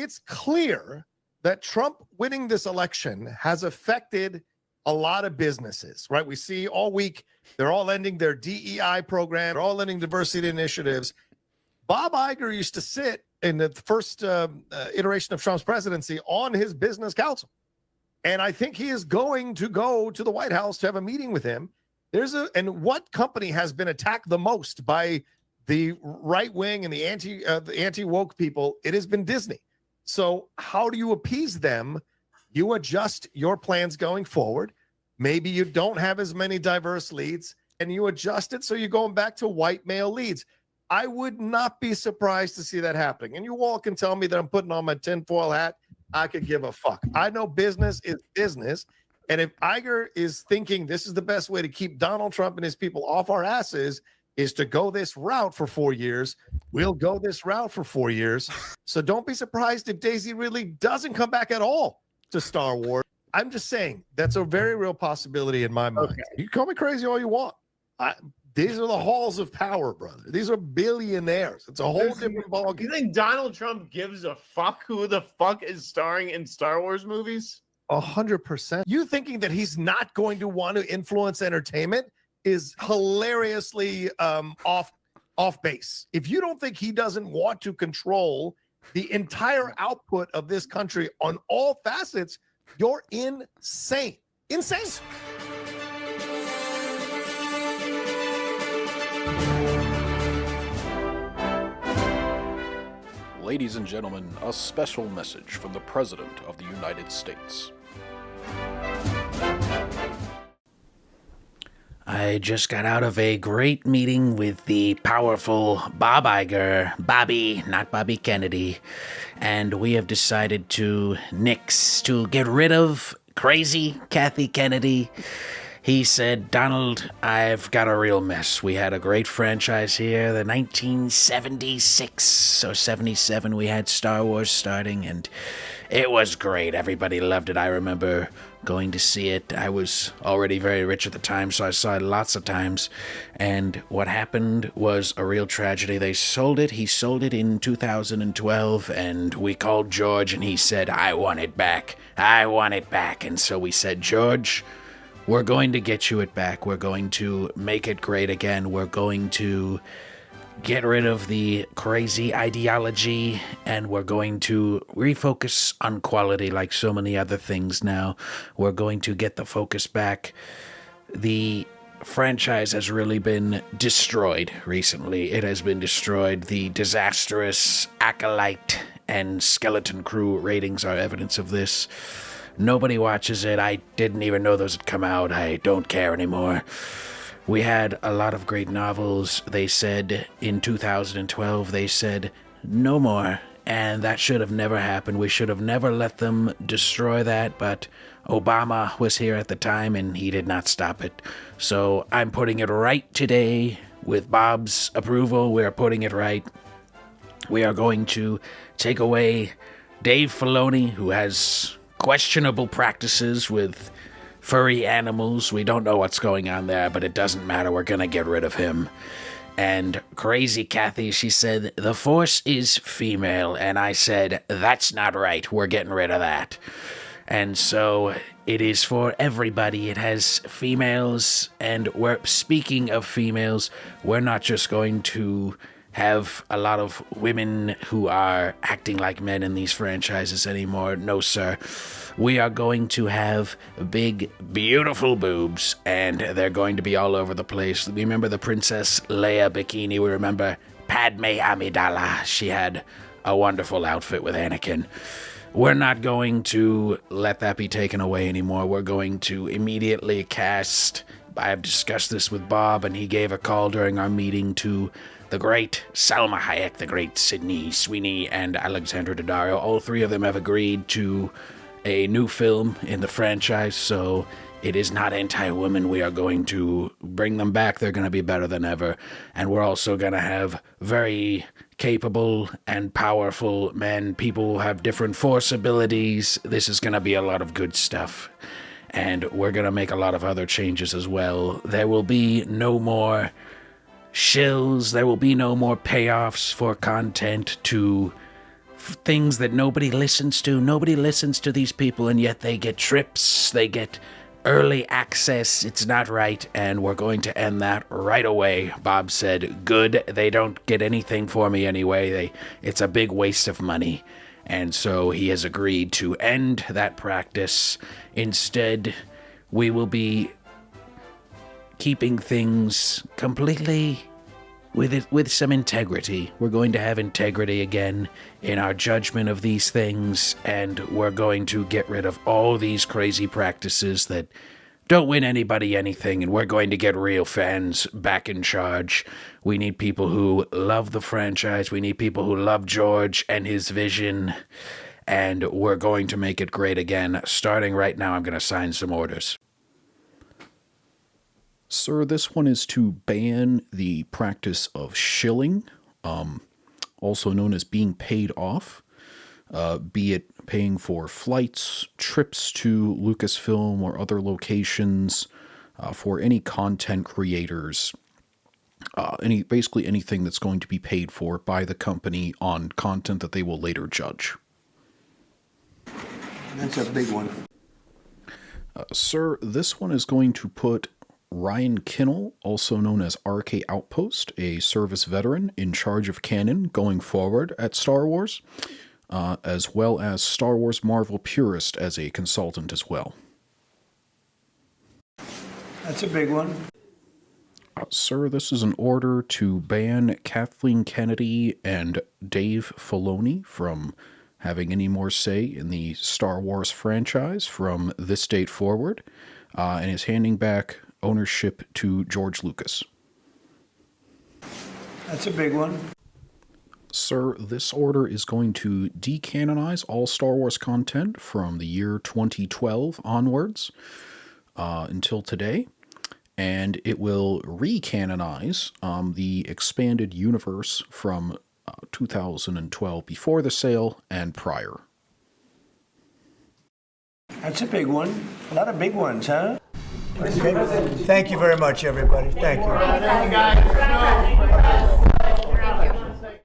it's clear that Trump winning this election has affected a lot of businesses, right? We see all week, they're all ending their DEI program, they're all ending diversity initiatives. Bob Iger used to sit in the first iteration of Trump's presidency on his business council. And I think he is going to go to the White House to have a meeting with him. And what company has been attacked the most by the right wing and the anti-woke people? It has been Disney. So how do you appease them? You adjust your plans going forward. Maybe you don't have as many diverse leads, and you adjust it so you're going back to white male leads. I would not be surprised to see that happening. And you all can tell me that I'm putting on my tinfoil hat. I could give a fuck. I know business is business. And if Iger is thinking this is the best way to keep Donald Trump and his people off our asses is to go this route for 4 years, we'll go this route for 4 years. So don't be surprised if Daisy Ridley doesn't come back at all to Star Wars. I'm just saying that's a very real possibility in my mind. Okay. You call me crazy all you want. These are the halls of power, brother. These are billionaires. It's a whole different ballgame. You think Donald Trump gives a fuck who the fuck is starring in Star Wars movies? 100%. You thinking that he's not going to want to influence entertainment is hilariously off base. If you don't think he doesn't want to control the entire output of this country on all facets, you're insane. Insane. Ladies and gentlemen, a special message from the President of the United States. I just got out of a great meeting with the powerful Bob Iger, Bobby, not Bobby Kennedy, and we have decided to get rid of crazy Kathy Kennedy. He said, Donald, I've got a real mess. We had a great franchise here. The 1976 or 77, we had Star Wars starting, and it was great. Everybody loved it. I remember going to see it. I was already very rich at the time, so I saw it lots of times. And what happened was a real tragedy. They sold it. He sold it in 2012, and we called George, and he said, I want it back. I want it back. And so we said, George, we're going to get you it back. We're going to make it great again. We're going to get rid of the crazy ideology, and we're going to refocus on quality like so many other things now. We're going to get the focus back. The franchise has really been destroyed recently. It has been destroyed. The disastrous Acolyte and Skeleton Crew ratings are evidence of this. Nobody watches it. I didn't even know those had come out. I don't care anymore. We had a lot of great novels. They said in 2012, they said no more. And that should have never happened. We should have never let them destroy that. But Obama was here at the time and he did not stop it. So I'm putting it right today with Bob's approval. We're putting it right. We are going to take away Dave Filoni, who has questionable practices with furry animals. We don't know what's going on there, but it doesn't matter. We're going to get rid of him. And crazy Kathy, she said, the Force is female. And I said, that's not right. We're getting rid of that. And so it is for everybody. It has females. And we're speaking of females, we're not just going to have a lot of women who are acting like men in these franchises anymore. No, sir. We are going to have big, beautiful boobs, and they're going to be all over the place. We remember the Princess Leia bikini. We remember Padme Amidala. She had a wonderful outfit with Anakin. We're not going to let that be taken away anymore. We're going to immediately cast... I have discussed this with Bob, and he gave a call during our meeting to the great Salma Hayek, the great Sydney Sweeney, and Alexandra Daddario. All three of them have agreed to a new film in the franchise, so it is not anti-women. We are going to bring them back. They're going to be better than ever. And we're also going to have very capable and powerful men. People who have different Force abilities. This is going to be a lot of good stuff. And we're going to make a lot of other changes as well. There will be no more shills. There will be no more payoffs for content to things that nobody listens to. Nobody listens to these people, and yet they get trips, they get early access. It's not right, and we're going to end that right away. Bob said, good, they don't get anything for me anyway. It's a big waste of money. And so he has agreed to end that practice. Instead, we will be keeping things completely with some integrity. We're going to have integrity again in our judgment of these things, and we're going to get rid of all these crazy practices that don't win anybody anything, and we're going to get real fans back in charge. We need people who love the franchise. We need people who love George and his vision, and we're going to make it great again. Starting right now, I'm going to sign some orders. Sir, this one is to ban the practice of shilling, also known as being paid off, be it paying for flights, trips to Lucasfilm or other locations, for any content creators, basically anything that's going to be paid for by the company on content that they will later judge. That's a big one. Sir, this one is going to put Ryan Kinnell, also known as RK Outpost, a service veteran, in charge of canon going forward at Star Wars, as well as Star Wars Marvel Purist as a consultant as well. That's a big one. Sir, this is an order to ban Kathleen Kennedy and Dave Filoni from having any more say in the Star Wars franchise from this date forward, and is handing back ownership to George Lucas. That's a big one. Sir, this order is going to decanonize all Star Wars content from the year 2012 onwards until today, and it will recanonize the expanded universe from 2012 before the sale and prior. That's a big one. A lot of big ones, huh? Okay. Thank you very much, everybody. Thank you.